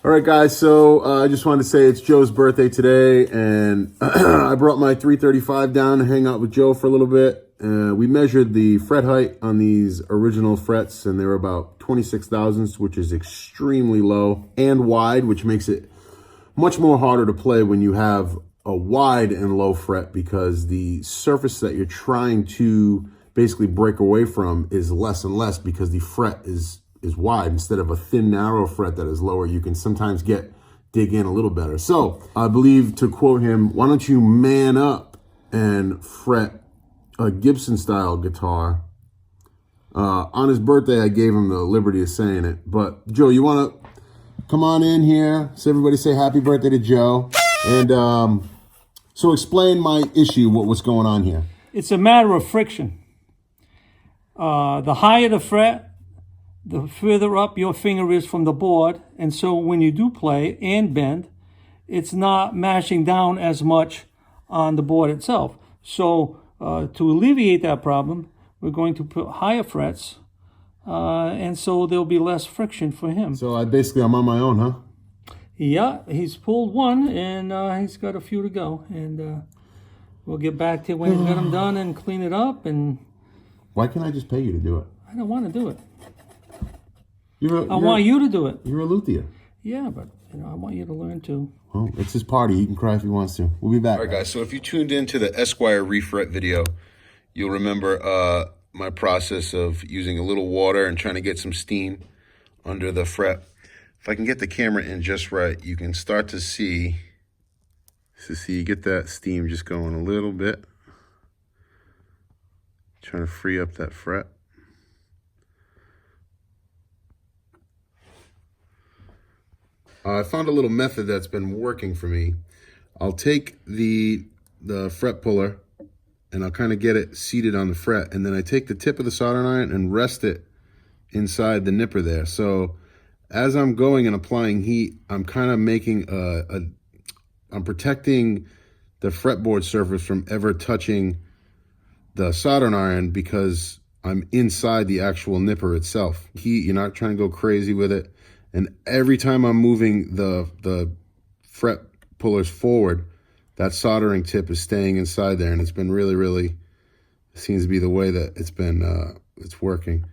All right, guys, so I just wanted to say it's Joe's birthday today, and I brought my 335 down to hang out with Joe for a little bit. We measured the fret height on these original frets, and they were about 26 thousandths, which is extremely low, and wide, which makes it much more harder to play when you have a wide and low fret, because the surface that you're trying to basically break away from is less and less because the fret is wide instead of a thin, narrow fret that is lower. You can sometimes dig in a little better. So I believe, to quote him, why don't you man up and fret a Gibson style guitar? On his birthday, I gave him the liberty of saying it. But Joe, you want to come on in here? So everybody say happy birthday to Joe. And so explain my issue, what's going on here. It's a matter of friction. The higher the fret, the further up your finger is from the board. And so when you do play and bend, it's not mashing down as much on the board itself. So to alleviate that problem, we're going to put higher frets, and so there'll be less friction for him. So I'm on my own, huh? Yeah, he's pulled one, and he's got a few to go. And we'll get back to you when he's got them done and clean it up. And why can't I just pay you to do it? I don't want to do it. I want you to do it. You're a luthier. Yeah, but I want you to learn too. Well, it's his party. He can cry if he wants to. We'll be back. All right, guys. So if you tuned into the Esquire refret video, you'll remember my process of using a little water and trying to get some steam under the fret. If I can get the camera in just right, you can start to see. You get that steam just going a little bit. Trying to free up that fret. I found a little method that's been working for me. I'll take the fret puller and I'll kind of get it seated on the fret, and then I take the tip of the soldering iron and rest it inside the nipper there. So as I'm going and applying heat, I'm kind of making I'm protecting the fretboard surface from ever touching the soldering iron because I'm inside the actual nipper itself. You're not trying to go crazy with it. And every time I'm moving the fret pullers forward, that soldering tip is staying inside there, and it's been really seems to be the way that it's working.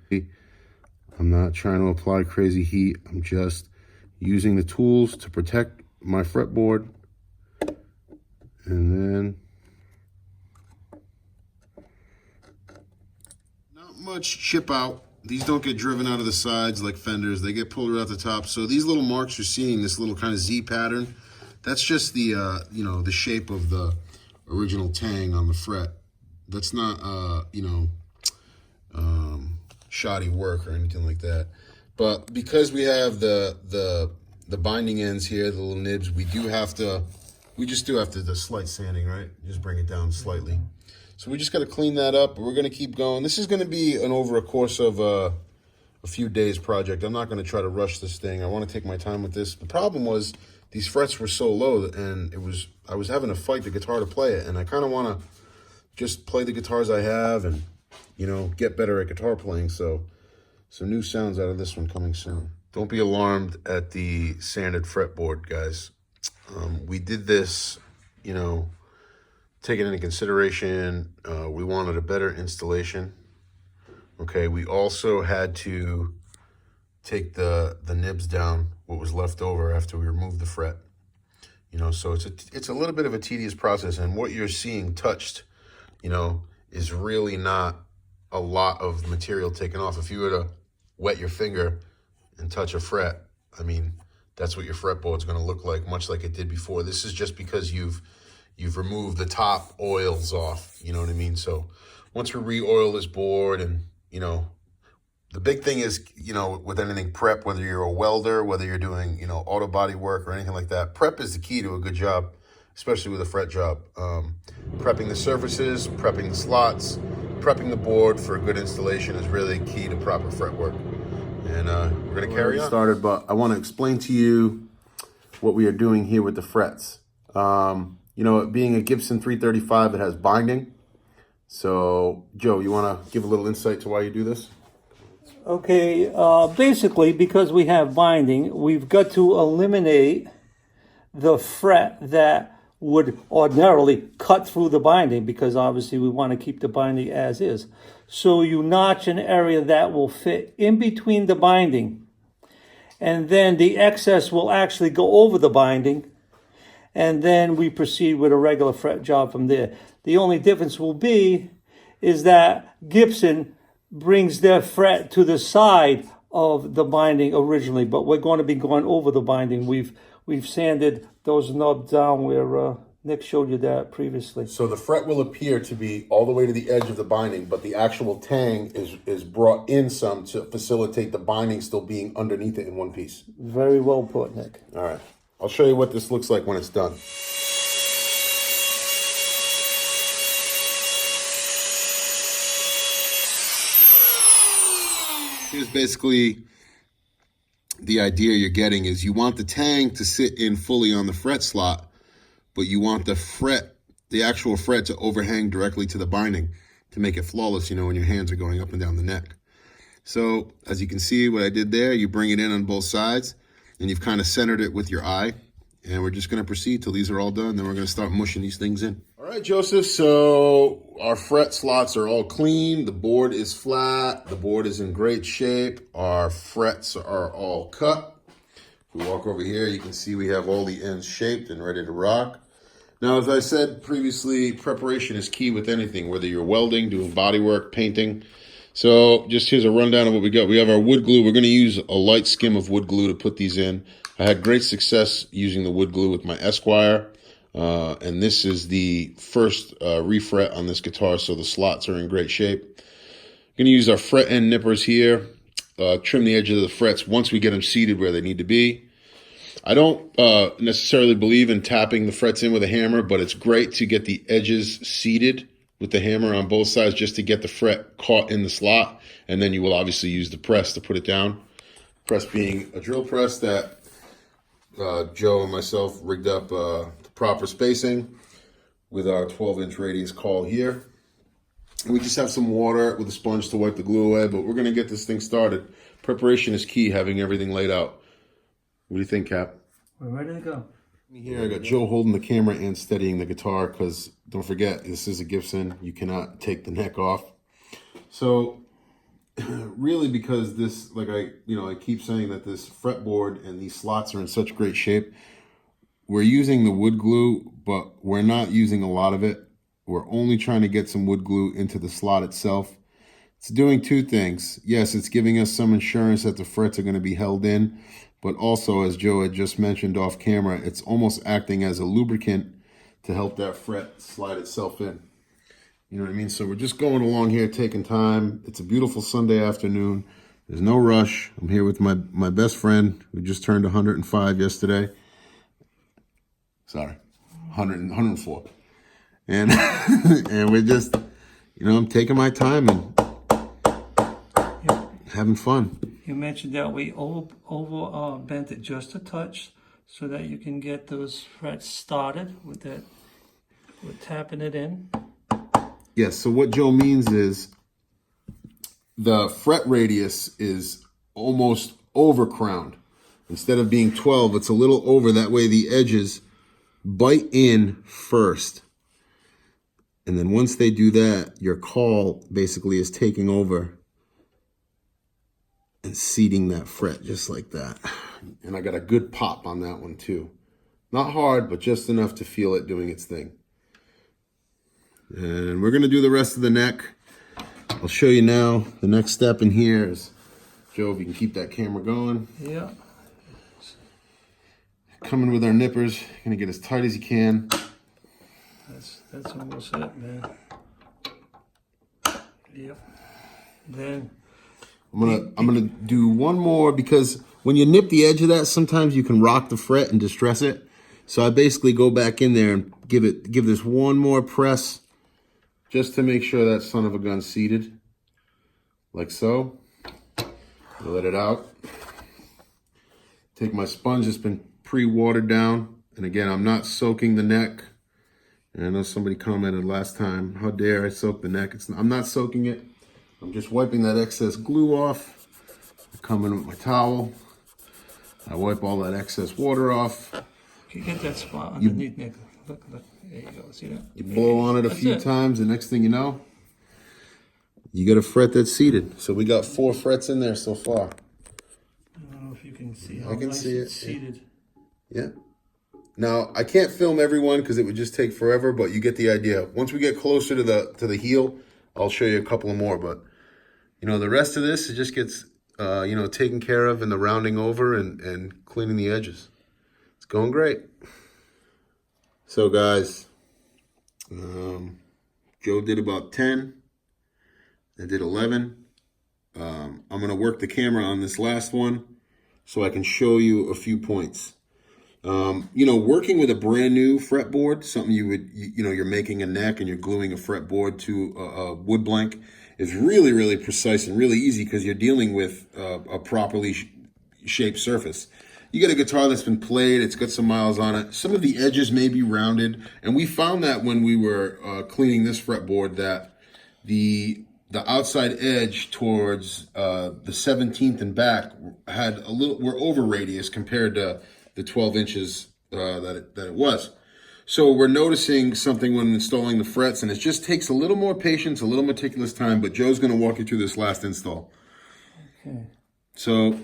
I'm not trying to apply crazy heat. I'm just using the tools to protect my fretboard, and then not much chip out. These don't get driven out of the sides like fenders. They get pulled right out the top. So these little marks you're seeing, this little kind of Z pattern, that's just the the shape of the original tang on the fret. That's not shoddy work or anything like that. But because we have the binding ends here, the little nibs, we just do have to do slight sanding, right? Just bring it down slightly. So we just got to clean that up. We're going to keep going. This is going to be over a course of a few days project. I'm not going to try to rush this thing. I want to take my time with this. The problem was these frets were so low, and I was having to fight the guitar to play it. And I kind of want to just play the guitars I have and, get better at guitar playing. So some new sounds out of this one coming soon. Don't be alarmed at the sanded fretboard, guys. We did this, taking into consideration, we wanted a better installation. Okay, we also had to take the nibs down, what was left over after we removed the fret. So it's a little bit of a tedious process, and what you're seeing touched, is really not a lot of material taken off. If you were to wet your finger and touch a fret, that's what your fretboard's going to look like, much like it did before. This is just because you've removed the top oils off, you know what I mean? So once we re-oil this board, and, the big thing is, with anything prep, whether you're a welder, whether you're doing, auto body work or anything like that, prep is the key to a good job, especially with a fret job. Prepping the surfaces, prepping the slots, prepping the board for a good installation is really key to proper fret work. And we're going to carry on. Started, but I want to explain to you what we are doing here with the frets. Being a Gibson 335, it has binding. So, Joe, you want to give a little insight to why you do this? Okay, basically, because we have binding, we've got to eliminate the fret that would ordinarily cut through the binding, because obviously we want to keep the binding as is. So you notch an area that will fit in between the binding, and then the excess will actually go over the binding, and then we proceed with a regular fret job from there. The only difference will be is that Gibson brings their fret to the side of the binding originally, but we're going to be going over the binding. We've sanded those knobs down where Nick showed you that previously. So the fret will appear to be all the way to the edge of the binding, but the actual tang is brought in some to facilitate the binding still being underneath it in one piece. Very well put, Nick. All right. I'll show you what this looks like when it's done. Here's basically the idea you're getting is you want the tang to sit in fully on the fret slot, but you want the actual fret to overhang directly to the binding to make it flawless, when your hands are going up and down the neck. So as you can see what I did there, you bring it in on both sides and you've kind of centered it with your eye. And we're just going to proceed till these are all done. Then we're going to start mushing these things in. All right, Joseph. So our fret slots are all clean. The board is flat. The board is in great shape. Our frets are all cut. If we walk over here, you can see we have all the ends shaped and ready to rock. Now, as I said previously, preparation is key with anything, whether you're welding, doing body work, painting. So just here's a rundown of what we got. We have our wood glue. We're going to use a light skim of wood glue to put these in. I had great success using the wood glue with my Esquire. And this is the first refret on this guitar, so the slots are in great shape. Going to use our fret end nippers here. Trim the edges of the frets once we get them seated where they need to be. I don't necessarily believe in tapping the frets in with a hammer, but it's great to get the edges seated with the hammer on both sides just to get the fret caught in the slot. And then you will obviously use the press to put it down. Press being a drill press that Joe and myself rigged up the proper spacing with our 12-inch radius caul here. And we just have some water with a sponge to wipe the glue away, but we're going to get this thing started. Preparation is key, having everything laid out. What do you think, Cap? We're ready to go. Here I got Joe holding the camera and steadying the guitar because don't forget, this is a Gibson. You cannot take the neck off. So really, because this, like I keep saying that this fretboard and these slots are in such great shape, we're using the wood glue, but we're not using a lot of it. We're only trying to get some wood glue into the slot itself. It's doing two things. Yes, it's giving us some assurance that the frets are going to be held in, but also, as Joe had just mentioned off camera, it's almost acting as a lubricant to help that fret slide itself in. You know what I mean? So we're just going along here, taking time. It's a beautiful Sunday afternoon. There's no rush. I'm here with my best friend who just turned 105 yesterday. Sorry, 104. And and we're just, I'm taking my time and having fun. You mentioned that we over bent it just a touch so that you can get those frets started with that. We're tapping it in. Yes, so what Joe means is the fret radius is almost over crowned. Instead of being 12, it's a little over. That way the edges bite in first. And then once they do that, your caul basically is taking over and seating that fret just like that. And I got a good pop on that one too. Not hard, but just enough to feel it doing its thing. And we're going to do the rest of the neck. I'll show you now. The next step in here is, Joe, if you can keep that camera going. Yeah. Coming with our nippers. Going to get as tight as you can. That's almost it, man. Yep. Then I'm gonna do one more because when you nip the edge of that, sometimes you can rock the fret and distress it. So I basically go back in there and give this one more press just to make sure that son of a gun's seated. Like so. Let it out. Take my sponge that's been pre-watered down. And again, I'm not soaking the neck. And I know somebody commented last time, how dare I soak the neck? I'm not soaking it. I'm just wiping that excess glue off. I come in with my towel. I wipe all that excess water off. You get that spot underneath, Nick. Look, look. There you go. See that? You blow on it a few times, the next thing you know, you got a fret that's seated. So we got 4 frets in there so far. I don't know if you can see how I can nice see it's it. seated. Yeah. Now I can't film everyone because it would just take forever, but you get the idea. Once we get closer to the heel, I'll show you a couple more. But you know, the rest of this, it just gets you know, taken care of in the rounding over and cleaning the edges. It's going great. So guys, Joe did about 10. I did 11. I'm going to work the camera on this last one so I can show you a few points. You know, working with a brand new fretboard, something you know, you're making a neck and you're gluing a fretboard to a wood blank, is really, really precise and really easy because you're dealing with a properly shaped surface. You get a guitar that's been played, it's got some miles on it. Some of the edges may be rounded, and we found that when we were cleaning this fretboard that the outside edge towards the 17th and back had a little, were over radius compared to the 12 inches that it was. So we're noticing something when installing the frets, and it just takes a little more patience, a little meticulous time, but Joe's going to walk you through this last install. Okay. So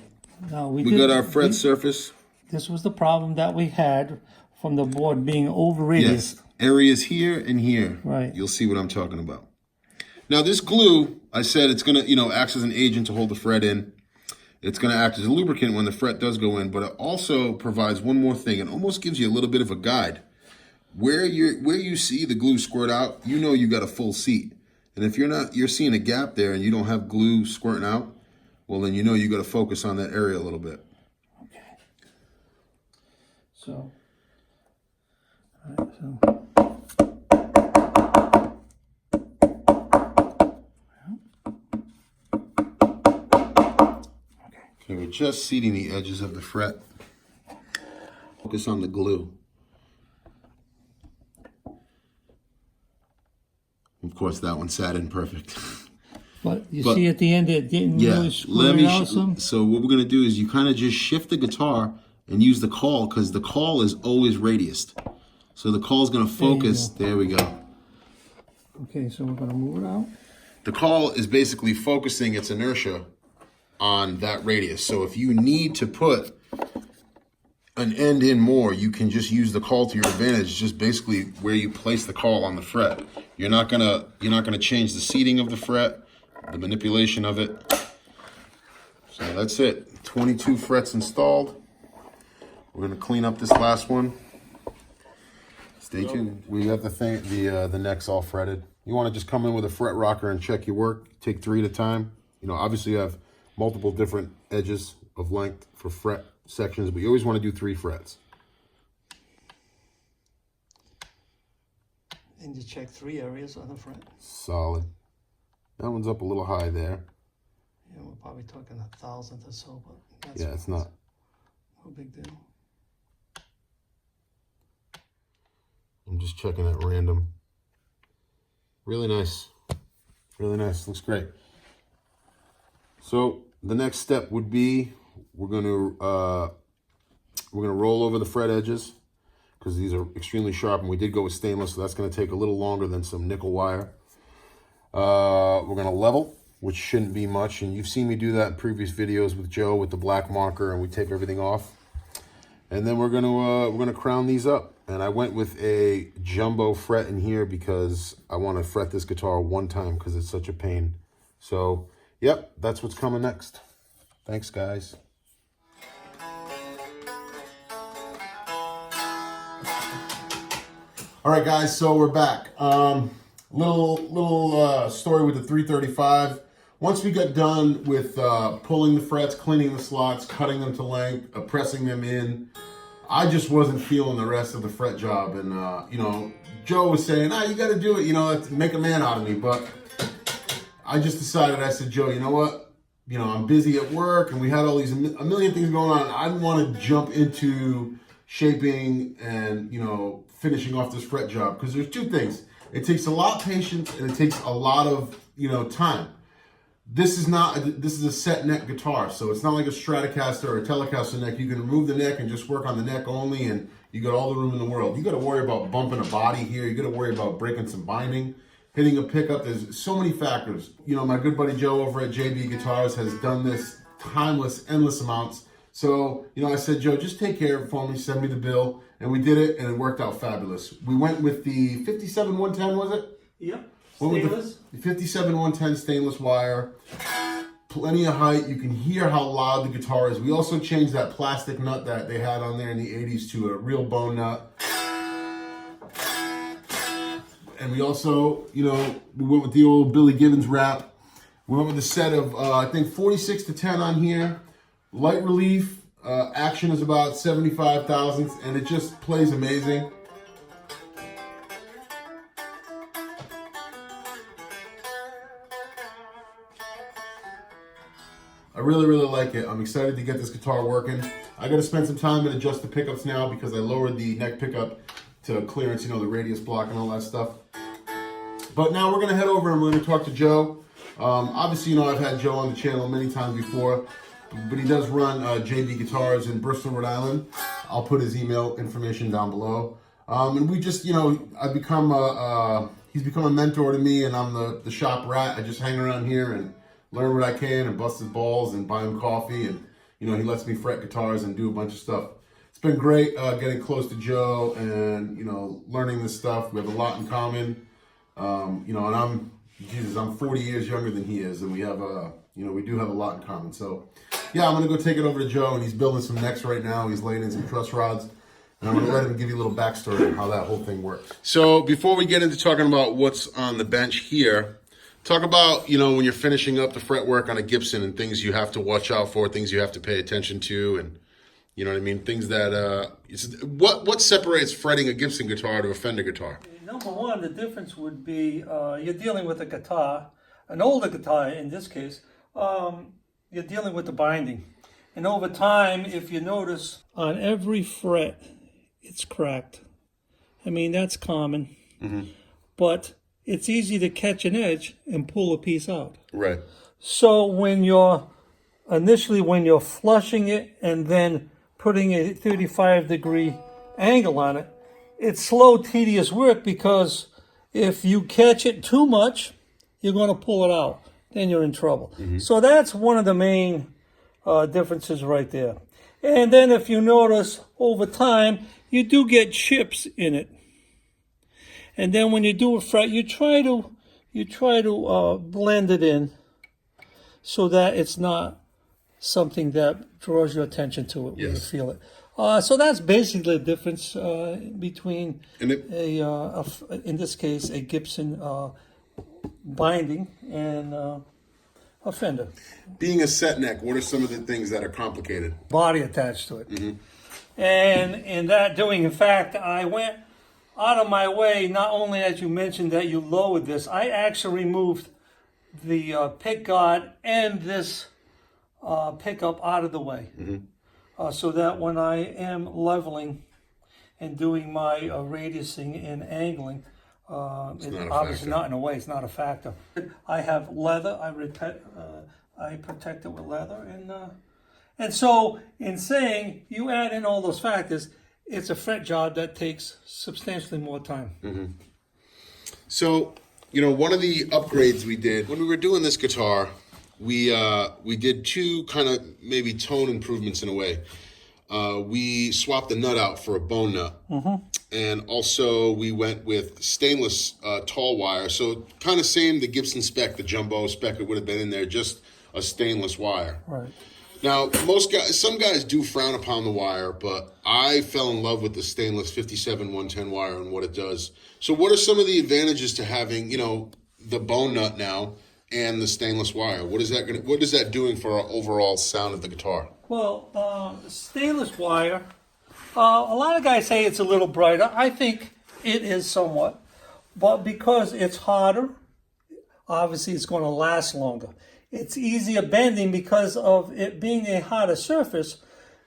now we got our fret surface. This was the problem that we had from the board being over radius. Yes, areas here and here. Right. You'll see what I'm talking about. Now this glue, I said it's going to, you know, acts as an agent to hold the fret in. It's going to act as a lubricant when the fret does go in, but it also provides one more thing. It almost gives you a little bit of a guide. Where you see the glue squirt out, you know you got a full seat. And if you're seeing a gap there and you don't have glue squirting out, well then you know you got to focus on that area a little bit. Okay. So, all right, so. Okay, we're just seating the edges of the fret. Focus on the glue. Of course, that one sat in perfect. But see at the end it didn't really squirt out some? So what we're going to do is you kind of just shift the guitar and use the caul, because the caul is always radiused. So the caul is going to focus. There we go. Okay, so we're going to move it out. The caul is basically focusing its inertia on that radius. So if you need to put an end in more, you can just use the caul to your advantage. Just basically where you place the caul on the fret. You're not gonna change the seating of the fret, the manipulation of it. So that's it. 22 frets installed. We're gonna clean up this last one. Stay tuned. We got the necks all fretted. You want to just come in with a fret rocker and check your work. Take 3 at a time. You know, obviously you have multiple different edges of length for fret sections, but you always want to do 3 frets. And you check 3 areas on the front. Solid. That one's up a little high there. Yeah, we're probably talking 1,000th or so, but that's yeah, it's not. No big deal. I'm just checking at random. Really nice. Really nice. Looks great. So the next step would be we're gonna roll over the fret edges because these are extremely sharp, and we did go with stainless, so that's gonna take a little longer than some nickel wire. We're gonna level, which shouldn't be much, and you've seen me do that in previous videos with Joe with the black marker, and we tape everything off. And then we're gonna crown these up. And I went with a jumbo fret in here because I want to fret this guitar one time because it's such a pain. So, yep, that's what's coming next. Thanks, guys. All right, guys, so we're back. Little story with the 335. Once we got done with pulling the frets, cleaning the slots, cutting them to length, pressing them in, I just wasn't feeling the rest of the fret job. And, you know, Joe was saying, you got to do it, you know, make a man out of me. But I just decided, I said, Joe, you know what? You know, I'm busy at work and we had all these, a million things going on. I didn't want to jump into shaping and, you know, finishing off this fret job. Because there's 2 things. It takes a lot of patience and it takes a lot of, you know, time. This is a set neck guitar, so it's not like a Stratocaster or a Telecaster neck. You can remove the neck and just work on the neck only, and you got all the room in the world. You got to worry about bumping a body here. You got to worry about breaking some binding, hitting a pickup. There's so many factors. You know, my good buddy Joe over at JB Guitars has done this timeless, endless amounts. So, you know, I said, Joe, just take care of it for me, send me the bill, and we did it, and it worked out fabulous. We went with the 57-110, was it? Yep. Stainless. The 57-110 stainless wire. Plenty of height. You can hear how loud the guitar is. We also changed that plastic nut that they had on there in the 80s to a real bone nut. And we also, you know, we went with the old Billy Gibbons wrap. We went with a set of, I think, 46 to 10 on here. Light relief. Action is about 75 thousandths, and it just plays amazing. I really, really like it. I'm excited to get this guitar working. I got to spend some time and adjust the pickups now because I lowered the neck pickup to clearance, you know, the radius block and all that stuff. But now we're going to head over and we're going to talk to Joe. Obviously, you know, I've had Joe on the channel many times before, but he does run JB Guitars in Bristol, Rhode Island. I'll put his email information down below. And we just, you know, I've become he's become a mentor to me, and I'm the shop rat. I just hang around here and learn what I can and bust his balls and buy him coffee, and you know, he lets me fret guitars and do a bunch of stuff. It's been great getting close to Joe and, you know, learning this stuff. We have a lot in common, you know, and I'm 40 years younger than he is, and we have you know, we do have a lot in common. So yeah, I'm gonna go take it over to Joe, and he's building some necks right now. He's laying in some truss rods, and I'm gonna let him give you a little backstory on how that whole thing works. So before we get into talking about what's on the bench here, talk about, you know, when you're finishing up the fretwork on a Gibson and things you have to watch out for, things you have to pay attention to, and you know what I mean, things that what separates fretting a Gibson guitar to a Fender guitar? Number one, the difference would be you're dealing with a guitar, an older guitar in this case. You're dealing with the binding, and over time, if you notice, on every fret, it's cracked. I mean, that's common, but it's easy to catch an edge and pull a piece out. Right. So when you're flushing it and then putting a 35-degree angle on it, it's slow, tedious work, because if you catch it too much, you're going to pull it out. Then you're in trouble. So that's one of the main differences right there. And then if you notice, over time, you do get chips in it. And then when you do a fret, you try to blend it in so that it's not something that draws your attention to it when you feel it. So that's basically the difference between in this case, a Gibson binding and a Fender. Being a set neck, what are some of the things that are complicated? Body attached to it. And in that doing, in fact, I went out of my way, not only as you mentioned that you lowered this, I actually removed the pick guard and this pickup out of the way. So that when I am leveling and doing my radiusing and angling, it's obviously not in a way, it's not a factor. I have leather, I protect it with leather, and so in saying you add in all those factors, it's a fret job that takes substantially more time. So, you know, one of the upgrades we did when we were doing this guitar, we did two kind of maybe tone improvements in a way. We swapped the nut out for a bone nut, and also we went with stainless tall wire. So kind of same the Gibson spec, the jumbo spec, it would have been in there, just a stainless wire. Right. Now, some guys do frown upon the wire, but I fell in love with the stainless 57-110 wire and what it does. So what are some of the advantages to having, you know, the bone nut now and the stainless wire? What is that doing for our overall sound of the guitar? Well, stainless wire, a lot of guys say it's a little brighter. I think it is somewhat, but because it's harder, obviously it's going to last longer. It's easier bending because of it being a harder surface.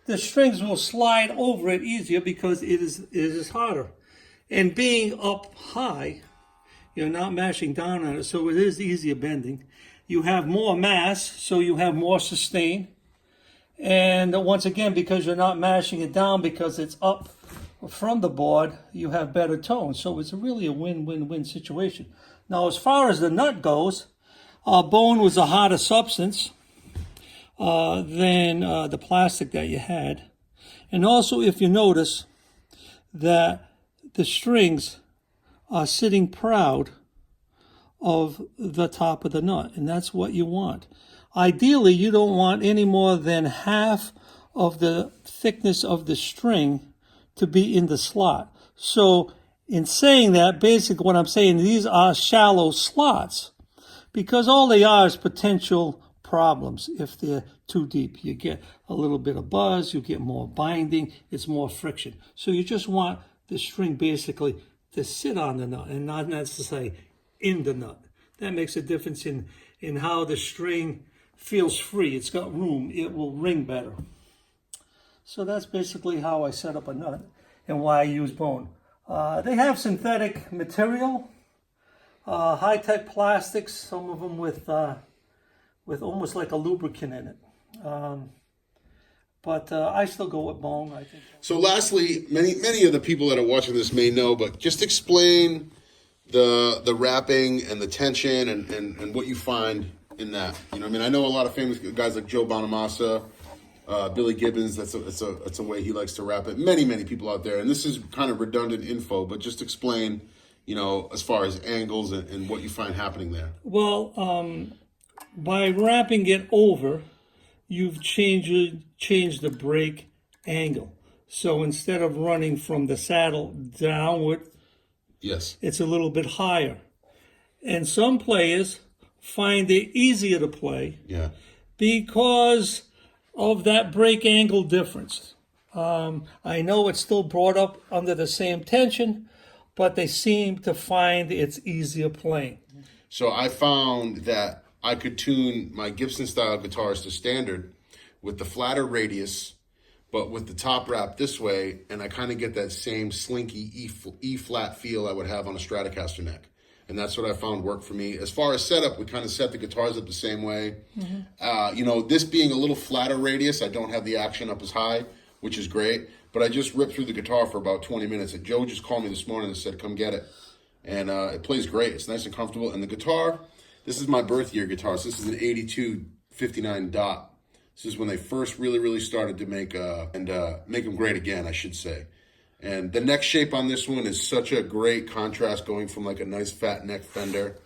The strings will slide over it easier because it is harder. And being up high, you're not mashing down on it, so it is easier bending. you have more mass, so you have more sustain. And once again, because you're not mashing it down because it's up from the board, you have better tone. So it's really a win-win-win situation. Now, as far as the nut goes, bone was a harder substance than the plastic that you had. And also, if you notice that the strings are sitting proud of the top of the nut, and that's what you want. Ideally, you don't want any more than half of the thickness of the string to be in the slot. So in saying that, basically what I'm saying, these are shallow slots because all they are is potential problems. If they're too deep, you get a little bit of buzz, you get more binding, it's more friction. So you just want the string basically to sit on the nut and not necessarily in the nut. That makes a difference in how the string feels free. It's got room. It will ring better. So that's basically how I set up a nut and why I use bone. They have synthetic material, high-tech plastics, some of them with almost like a lubricant in it. But I still go with bone, I think. So lastly, many of the people that are watching this may know, but just explain the wrapping and the tension and what you find in that. You know, I mean, I know a lot of famous guys like Joe Bonamassa, Billy Gibbons. That's a way he likes to wrap it. Many people out there, and this is kind of redundant info, but just explain, you know, as far as angles and what you find happening there. Well, by wrapping it over, you've changed the brake angle. So instead of running from the saddle downward, yes, it's a little bit higher. And some players find it easier to play because of that brake angle difference. I know it's still brought up under the same tension, but they seem to find it's easier playing. So I found that I could tune my Gibson style guitars to standard with the flatter radius, but with the top wrap this way, and I kind of get that same slinky E flat feel I would have on a Stratocaster neck. And that's what I found worked for me. As far as setup, we kind of set the guitars up the same way. Mm-hmm. You know, this being a little flatter radius, I don't have the action up as high, which is great. But I just ripped through the guitar for about 20 minutes. And Joe just called me this morning and said, come get it. And it plays great. It's nice and comfortable. And the guitar, this is my birth year guitar. So this is an 8259 dot. This is when they first really started to make them great again, I should say. And the neck shape on this one is such a great contrast, going from like a nice fat neck fender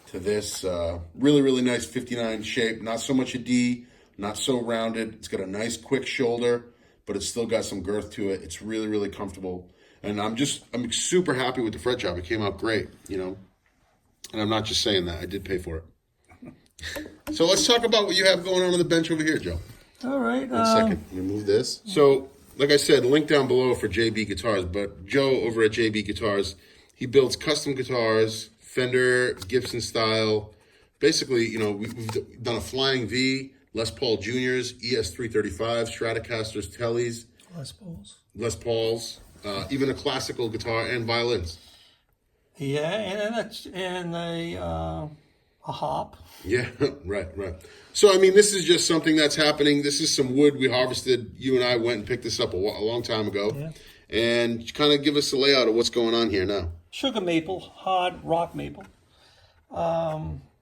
to this really nice 59 shape. Not so much a D, not so rounded. It's got a nice quick shoulder, but it's still got some girth to it. It's really comfortable. And I'm super happy with the fret job. It came out great, you know. And I'm not just saying that. I did pay for it. So let's talk about what you have going on the bench over here, Joe. All right. One second. Let me move this. So, like I said, link down below for JB Guitars. But Joe over at JB Guitars, he builds custom guitars, Fender, Gibson style. Basically, you know, we've done a Flying V, Les Paul Juniors, ES335, Stratocasters, Tellys, Les Pauls, even a classical guitar and violins. Yeah, and a hop. Yeah, right. So, I mean, this is just something that's happening. This is some wood we harvested. You and I went and picked this up a long time ago. Yeah. And kind of give us a layout of what's going on here now. Sugar maple, hard rock maple.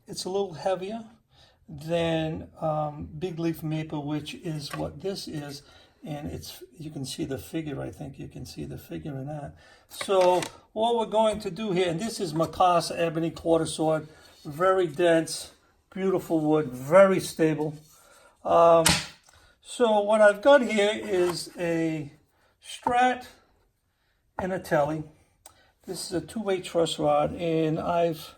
It's a little heavier than big leaf maple, which is what this is. And you can see the figure, I think you can see the figure in that. So what we're going to do here, and this is Mikasa ebony quarter sword, very dense, beautiful wood, very stable. So what I've got here is a Strat and a Telly. This is a 2-way truss rod, and I've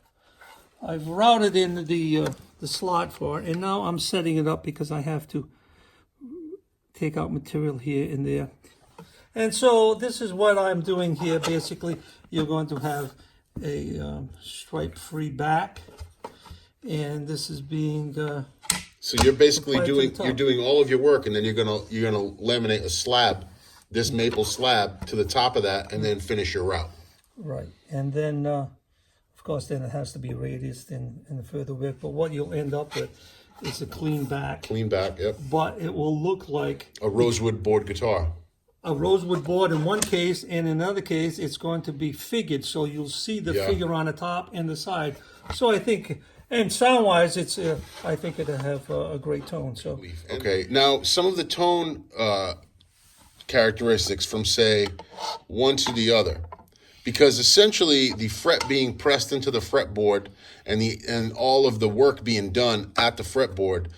routed in the slot for it, and now I'm setting it up because I have to take out material here and there. And so this is what I'm doing here. Basically, you're going to have a stripe-free back, and this is being so you're basically doing all of your work, and then you're gonna laminate a slab, this maple slab to the top of that, and then finish your route. Right, and then of course, then it has to be radiused and further width. But what you'll end up with is a clean back. Clean back, yep. But it will look like A rosewood board guitar. a rosewood board in one case, and in another case, it's going to be figured. So you'll see the figure on the top and the side. So I think, and sound-wise, I think it'll have a great tone. So Okay, now some of the tone characteristics from, say, one to the other. Because essentially the fret being pressed into the fretboard and all of the work being done at the fretboard,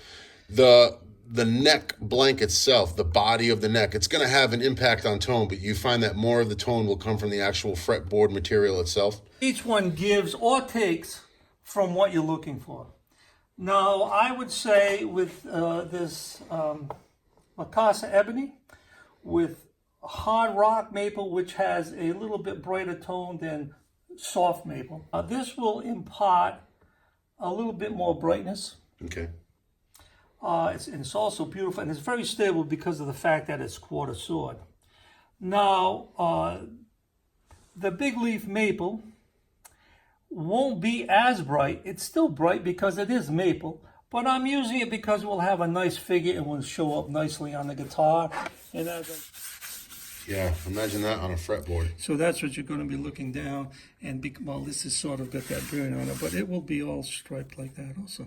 the neck blank itself, the body of the neck, it's going to have an impact on tone, but you find that more of the tone will come from the actual fretboard material itself. each one gives or takes from what you're looking for. Now, I would say with this Mikasa Ebony, with hard rock maple, which has a little bit brighter tone than soft maple, this will impart a little bit more brightness. Okay. It's also beautiful, and it's very stable because of the fact that it's quarter sword. Now, the big leaf maple won't be as bright. It's still bright because it is maple, but I'm using it because it will have a nice figure and will show up nicely on the guitar. And Yeah, imagine that on a fretboard. so that's what you're going to be looking down. And well, this has sort of got that burn on it, but it will be all striped like that also.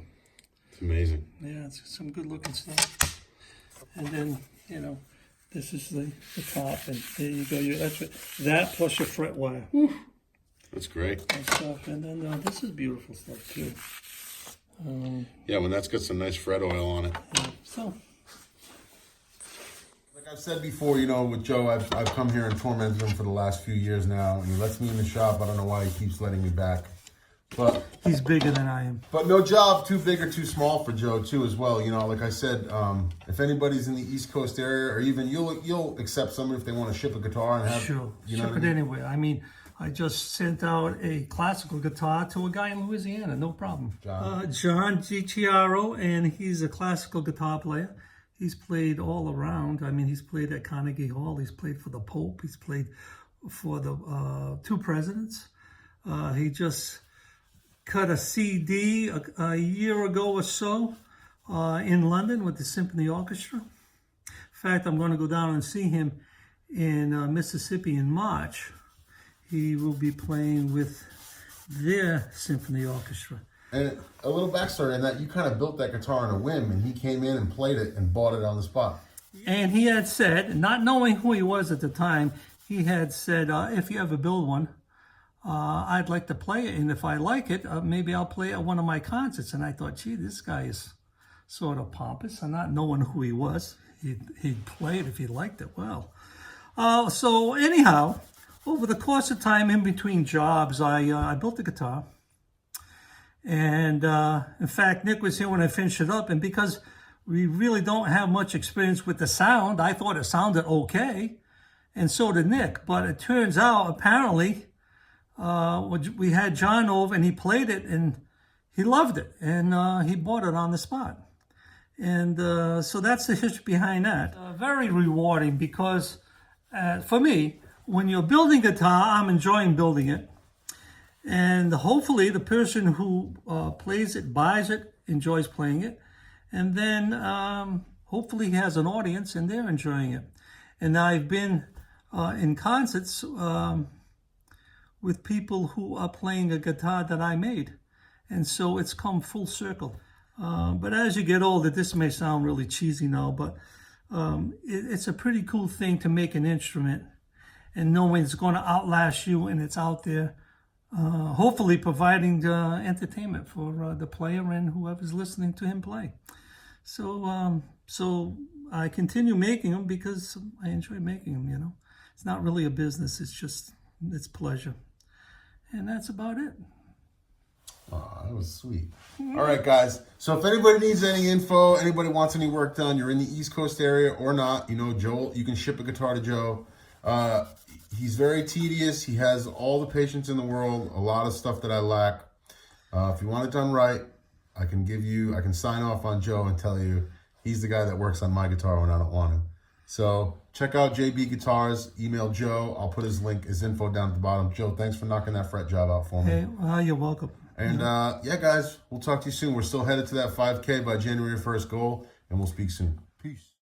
It's amazing. Yeah, it's some good looking stuff. And then, this is the top, and there you go. That plus your fret wire. Whew. That's great. And stuff. And then this is beautiful stuff too. Yeah, when that's got some nice fret oil on it. Yeah, so Like I've said before, with Joe, I've come here and tormented him for the last few years now, and he lets me in the shop. I don't know why he keeps letting me back. But he's bigger than I am. But no job too big or too small for Joe too as well. Like I said, if anybody's in the East Coast area, or even you'll accept somebody if they want to ship a guitar and have Sure, ship it I mean? anywhere. I mean, I just sent out a classical guitar to a guy in Louisiana, no problem. John Gicciaro, and he's a classical guitar player. He's played all around. I mean, he's played at Carnegie Hall. He's played for the Pope. He's played for the two presidents. He just cut a CD a year ago or so in London with the Symphony Orchestra. In fact, I'm going to go down and see him in Mississippi in March. He will be playing with their symphony orchestra. And a little backstory on that, you kind of built that guitar on a whim, and he came in and played it and bought it on the spot. And he had said, not knowing who he was at the time, he had said, if you ever build one, I'd like to play it, and if I like it, maybe I'll play it at one of my concerts. And I thought, gee, this guy is sort of pompous, and not knowing who he was, he'd play it if he liked it well. So anyhow, over the course of time in between jobs, I built the guitar. And in fact, Nick was here when I finished it up, and because we really don't have much experience with the sound, I thought it sounded okay, and so did Nick. But it turns out, apparently, we had John over, and he played it, and he loved it, and he bought it on the spot. And so that's the history behind that. Very rewarding because, for me, when you're building guitar, I'm enjoying building it. And hopefully the person who plays it, buys it, enjoys playing it. And then hopefully he has an audience and they're enjoying it. And I've been in concerts with people who are playing a guitar that I made. And so it's come full circle. But as you get older, this may sound really cheesy now, but it's a pretty cool thing to make an instrument and knowing it's going to outlast you and it's out there, hopefully providing entertainment for the player and whoever's listening to him play. So I continue making them because I enjoy making them, It's not really a business, it's pleasure. And that's about it. Oh, that was sweet. All right, guys. So if anybody needs any info, anybody wants any work done, you're in the East Coast area or not, Joel, you can ship a guitar to Joe. He's very tedious. He has all the patience in the world, a lot of stuff that I lack. If you want it done right, I can sign off on Joe and tell you he's the guy that works on my guitar when I don't want him. So check out JB Guitars. Email Joe. I'll put his link, his info down at the bottom. Joe, thanks for knocking that fret job out for me. Hey, well, you're welcome. And yeah, guys, we'll talk to you soon. We're still headed to that 5K by January 1st goal, and we'll speak soon. Peace.